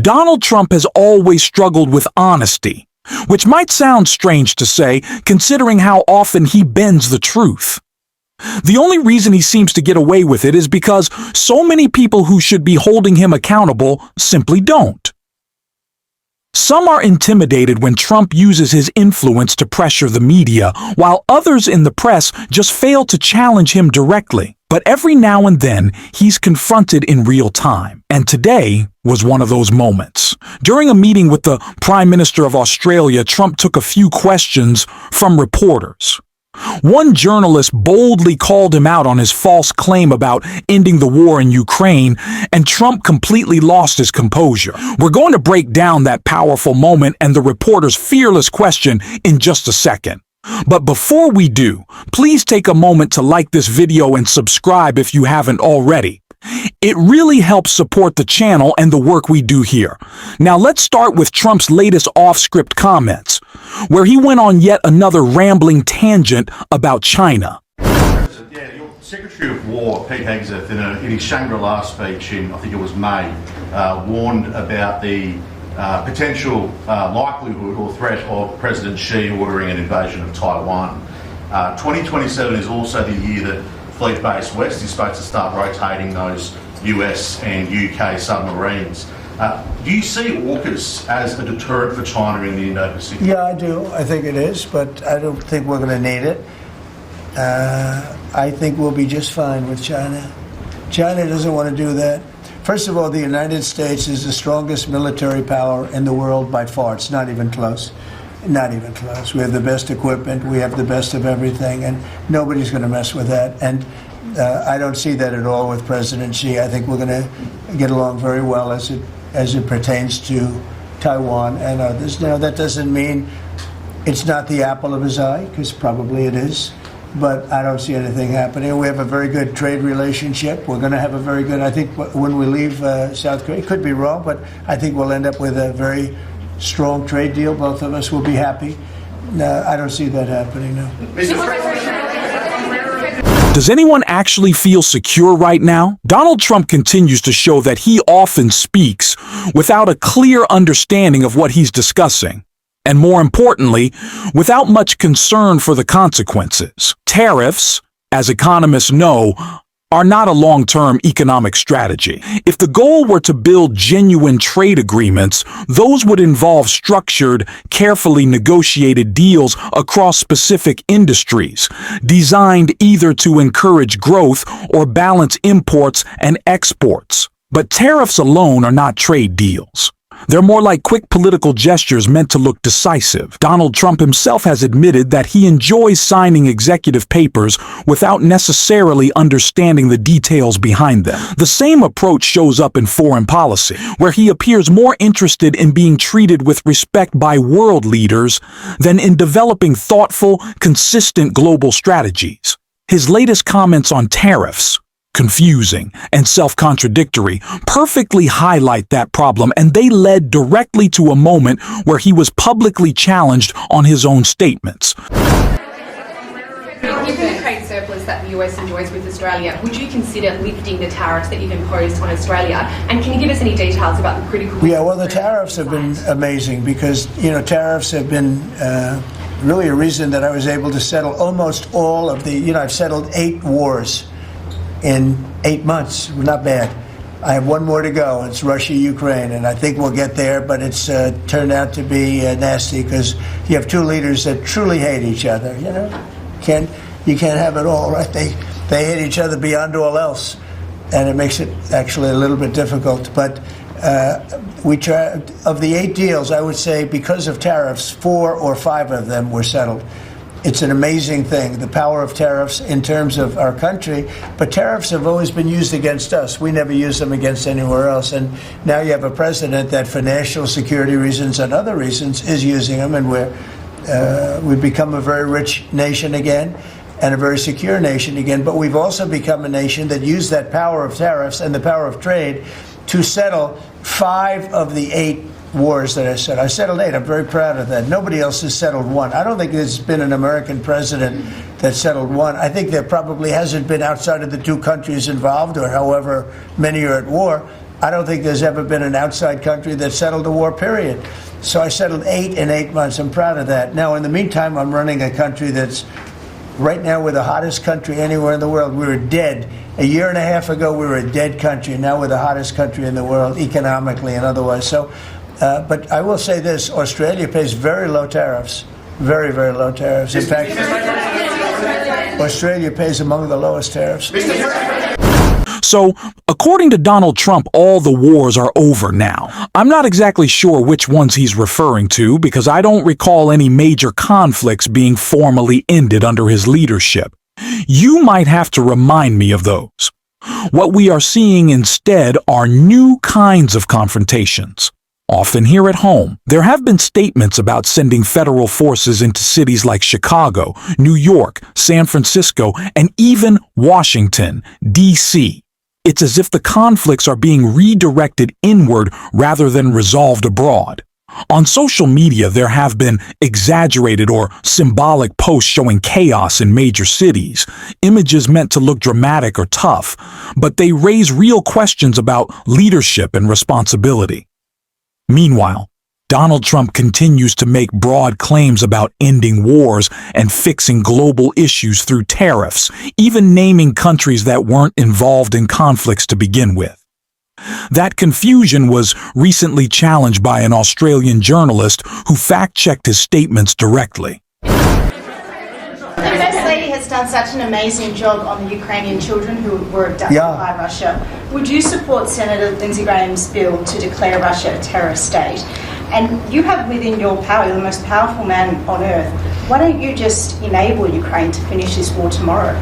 Donald Trump has always struggled with honesty, which might sound strange to say, considering how often he bends the truth. The only reason he seems to get away with it is because so many people who should be holding him accountable simply don't. Some are intimidated when Trump uses his influence to pressure the media, while others in the press just fail to challenge him directly. But every now and then, he's confronted in real time. And today was one of those moments. During a meeting with the Prime Minister of Australia, Trump took a few questions from reporters. One journalist boldly called him out on his false claim about ending the war in Ukraine, and Trump completely lost his composure. We're going to break down that powerful moment and the reporter's fearless question in just a second. But before we do, please take a moment to like this video and subscribe if you haven't already. It really helps support the channel and the work we do here. Now let's start with Trump's latest off-script comments, where he went on yet another rambling tangent about China. Yeah, your Secretary of War, Pete Hegseth, in his Shangri-La speech in, I think it was May, warned about the potential likelihood or threat of President Xi ordering an invasion of Taiwan. 2027 is also the year that Fleet Base West is supposed to start rotating those US and UK submarines. Do you see AUKUS as a deterrent for China in the Indo-Pacific? Yeah, I do. I think it is, but I don't think we're going to need it. I think we'll be just fine with China. China doesn't want to do that. First of all, the United States is the strongest military power in the world by far. It's not even close. Not even close. We have the best equipment. We have the best of everything, and nobody's going to mess with that. And I don't see that at all with President Xi. I think we're going to get along very well as it pertains to Taiwan and others. Now, that doesn't mean it's not the apple of his eye, because probably it is. But I don't see anything happening. We have a very good trade relationship. We're going to have a very good, I think, when we leave South Korea, it could be wrong, but I think we'll end up with a very strong trade deal. Both of us will be happy. No, I don't see that happening, no. Does anyone actually feel secure right now? Donald Trump continues to show that he often speaks without a clear understanding of what he's discussing. And more importantly, without much concern for the consequences. Tariffs, as economists know, are not a long-term economic strategy. If the goal were to build genuine trade agreements, those would involve structured, carefully negotiated deals across specific industries, designed either to encourage growth or balance imports and exports. But tariffs alone are not trade deals. They're more like quick political gestures meant to look decisive. Donald Trump himself has admitted that he enjoys signing executive papers without necessarily understanding the details behind them. The same approach shows up in foreign policy, where he appears more interested in being treated with respect by world leaders than in developing thoughtful, consistent global strategies. His latest comments on tariffs, confusing and self-contradictory, perfectly highlight that problem, and they led directly to a moment where he was publicly challenged on his own statements. Given the trade surplus that the US enjoys with Australia, would you consider lifting the tariffs that you've imposed on Australia? And can you give us any details about the critical... Yeah, well, the tariffs have been amazing because, tariffs have been really a reason that I was able to settle almost all of the, I've settled 8 wars in 8 months. Not bad. I have one more to go. It's Russia, Ukraine, and I think we'll get there, but it's turned out to be nasty because you have 2 leaders that truly hate each other. You can't have it all, right? They hate each other beyond all else, and it makes it actually a little bit difficult. But we try, of the 8 deals, I would say because of tariffs, 4 or 5 of them were settled. It's an amazing thing, the power of tariffs in terms of our country, but tariffs have always been used against us. We never use them against anywhere else, and now you have a president that for national security reasons and other reasons is using them, and we've become a very rich nation again and a very secure nation again, but we've also become a nation that used that power of tariffs and the power of trade to settle 5 of the 8 wars that I said. I settled 8. I'm very proud of that. Nobody else has settled 1. I don't think there's been an American president that settled 1. I think there probably hasn't been outside of the 2 countries involved, or however many are at war. I don't think there's ever been an outside country that settled the war, period. So I settled 8 in 8 months. I'm proud of that. Now, in the meantime, I'm running a country that's, right now, we're the hottest country anywhere in the world. We were dead. A year and a half ago, we were a dead country. Now we're the hottest country in the world, economically and otherwise. So, but I will say this, Australia pays very low tariffs. Very, very low tariffs. In fact, Australia pays among the lowest tariffs. So, according to Donald Trump, all the wars are over now. I'm not exactly sure which ones he's referring to because I don't recall any major conflicts being formally ended under his leadership. You might have to remind me of those. What we are seeing instead are new kinds of confrontations. Often here at home, there have been statements about sending federal forces into cities like Chicago, New York, San Francisco, and even Washington, D.C. It's as if the conflicts are being redirected inward rather than resolved abroad. On social media, there have been exaggerated or symbolic posts showing chaos in major cities, images meant to look dramatic or tough, but they raise real questions about leadership and responsibility. Meanwhile, Donald Trump continues to make broad claims about ending wars and fixing global issues through tariffs, even naming countries that weren't involved in conflicts to begin with. That confusion was recently challenged by an Australian journalist who fact-checked his statements directly. The First Lady has done such an amazing job on the Ukrainian children who were abducted by Russia. Would you support Senator Lindsey Graham's bill to declare Russia a terrorist state? And you have within your power, you're the most powerful man on earth. Why don't you just enable Ukraine to finish this war tomorrow?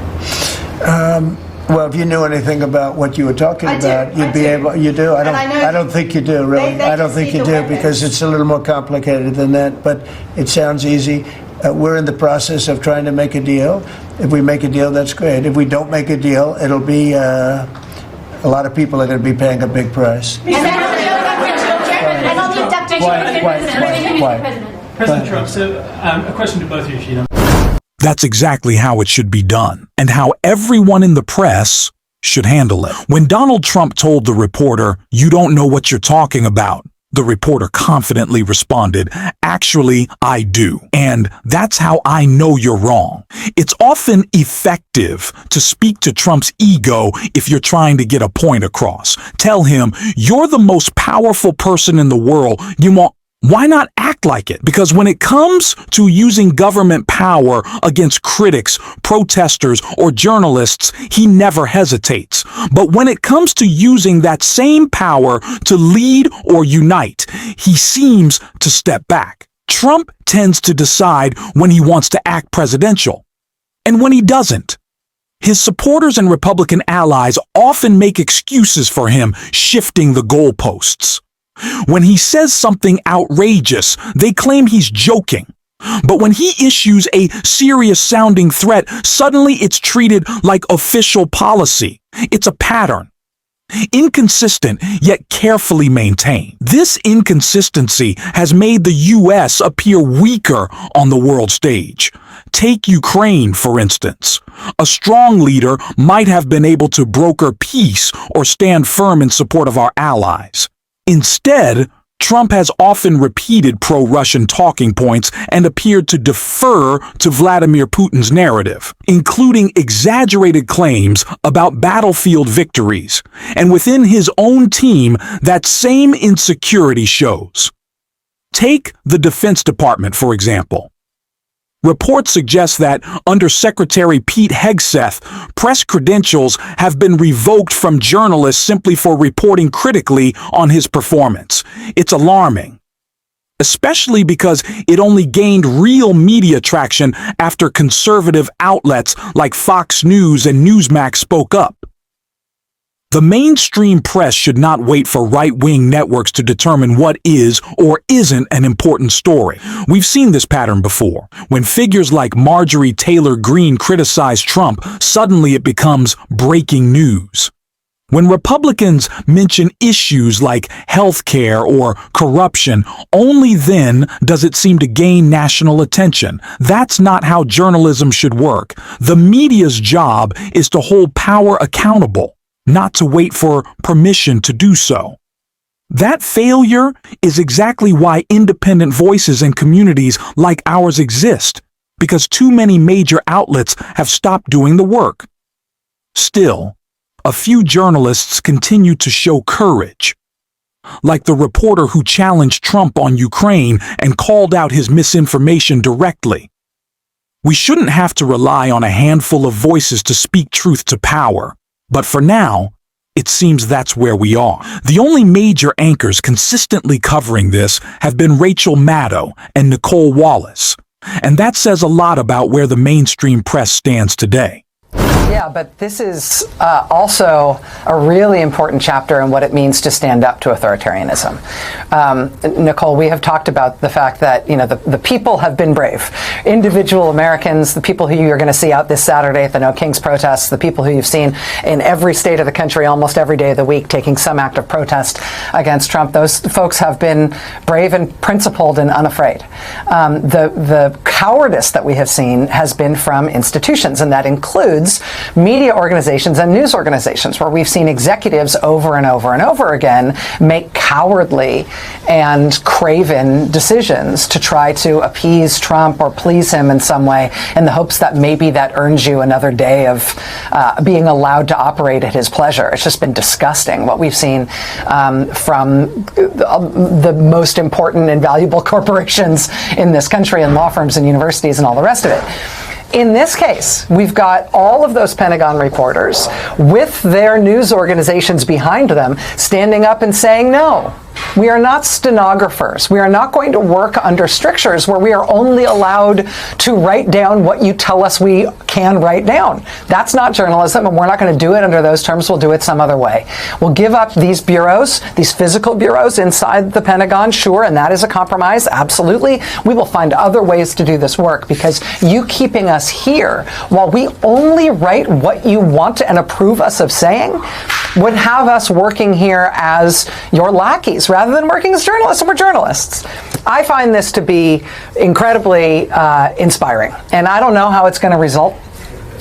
Well, if you knew anything about what you were talking about, you'd be able. You do. I don't think you do. Really, I don't think you do because it's a little more complicated than that. But it sounds easy. We're in the process of trying to make a deal. If we make a deal, that's great. If we don't make a deal, it'll be a lot of people are going to be paying a big price. President Trump, so a question to both of you, if you don't. That's exactly how it should be done, and how everyone in the press should handle it. When Donald Trump told the reporter, "You don't know what you're talking about," the reporter confidently responded, "Actually, I do. And that's how I know you're wrong." It's often effective to speak to Trump's ego if you're trying to get a point across. Tell him, "You're the most powerful person in the world. Why not act like it?" Because when it comes to using government power against critics, protesters, or journalists, he never hesitates. But when it comes to using that same power to lead or unite, he seems to step back. Trump tends to decide when he wants to act presidential, and when he doesn't. His supporters and Republican allies often make excuses for him shifting the goalposts. When he says something outrageous, they claim he's joking. But when he issues a serious-sounding threat, suddenly it's treated like official policy. It's a pattern. Inconsistent, yet carefully maintained. This inconsistency has made the U.S. appear weaker on the world stage. Take Ukraine, for instance. A strong leader might have been able to broker peace or stand firm in support of our allies. Instead, Trump has often repeated pro-Russian talking points and appeared to defer to Vladimir Putin's narrative, including exaggerated claims about battlefield victories. And within his own team, that same insecurity shows. Take the Defense Department, for example. Reports suggest that under Secretary Pete Hegseth, press credentials have been revoked from journalists simply for reporting critically on his performance. It's alarming, especially because it only gained real media traction after conservative outlets like Fox News and Newsmax spoke up. The mainstream press should not wait for right-wing networks to determine what is or isn't an important story. We've seen this pattern before. When figures like Marjorie Taylor Greene criticize Trump, suddenly it becomes breaking news. When Republicans mention issues like health care or corruption, only then does it seem to gain national attention. That's not how journalism should work. The media's job is to hold power accountable. not to wait for permission to do so. That failure is exactly why independent voices and communities like ours exist, because too many major outlets have stopped doing the work. Still, a few journalists continue to show courage, like the reporter who challenged Trump on Ukraine and called out his misinformation directly. We shouldn't have to rely on a handful of voices to speak truth to power, but for now, it seems that's where we are. The only major anchors consistently covering this have been Rachel Maddow and Nicole Wallace, and that says a lot about where the mainstream press stands today. Yeah, but this is also a really important chapter in what it means to stand up to authoritarianism. Nicole, we have talked about the fact that, the people have been brave. Individual Americans, the people who you're going to see out this Saturday at the No Kings protests, the people who you've seen in every state of the country almost every day of the week taking some act of protest against Trump, those folks have been brave and principled and unafraid. The cowardice that we have seen has been from institutions, and that includes media organizations and news organizations, where we've seen executives over and over and over again make cowardly and craven decisions to try to appease Trump or please him in some way, in the hopes that maybe that earns you another day of being allowed to operate at his pleasure. It's just been disgusting what we've seen from the most important and valuable corporations in this country, and law firms and universities and all the rest of it. In this case, we've got all of those Pentagon reporters with their news organizations behind them standing up and saying, no, we are not stenographers. We are not going to work under strictures where we are only allowed to write down what you tell us we can write down. That's not journalism, and we're not going to do it under those terms. We'll do it some other way. We'll give up these bureaus, these physical bureaus inside the Pentagon, sure, and that is a compromise, absolutely. We will find other ways to do this work, because you keeping us here while we only write what you want and approve us of saying would have us working here as your lackeys rather than working as journalists, and we're journalists. I find this to be incredibly inspiring, and I don't know how it's going to result,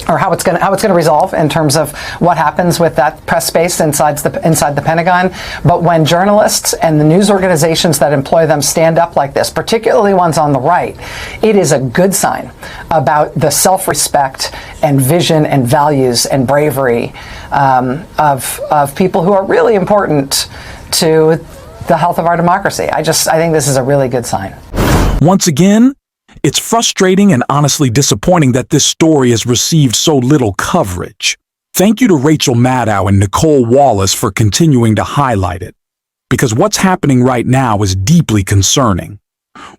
or how it's going to resolve in terms of what happens with that press space inside the Pentagon. But when journalists and the news organizations that employ them stand up like this, particularly ones on the right, it is a good sign about the self-respect and vision and values and bravery of people who are really important to the health of our democracy. I think this is a really good sign. Once again, it's frustrating and honestly disappointing that this story has received so little coverage. Thank you to Rachel Maddow and Nicole Wallace for continuing to highlight it, because what's happening right now is deeply concerning.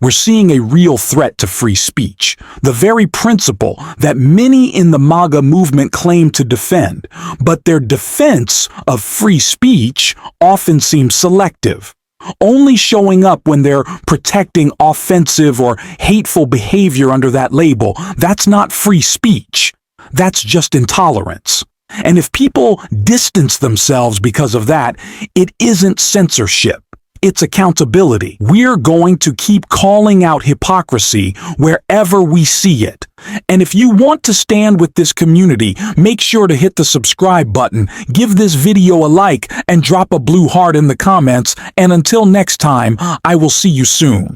We're seeing a real threat to free speech, the very principle that many in the MAGA movement claim to defend, but their defense of free speech often seems selective, only showing up when they're protecting offensive or hateful behavior under that label. That's not free speech. That's just intolerance. And if people distance themselves because of that, it isn't censorship. It's accountability. We're going to keep calling out hypocrisy wherever we see it. And if you want to stand with this community, make sure to hit the subscribe button, give this video a like, and drop a blue heart in the comments. And until next time, I will see you soon.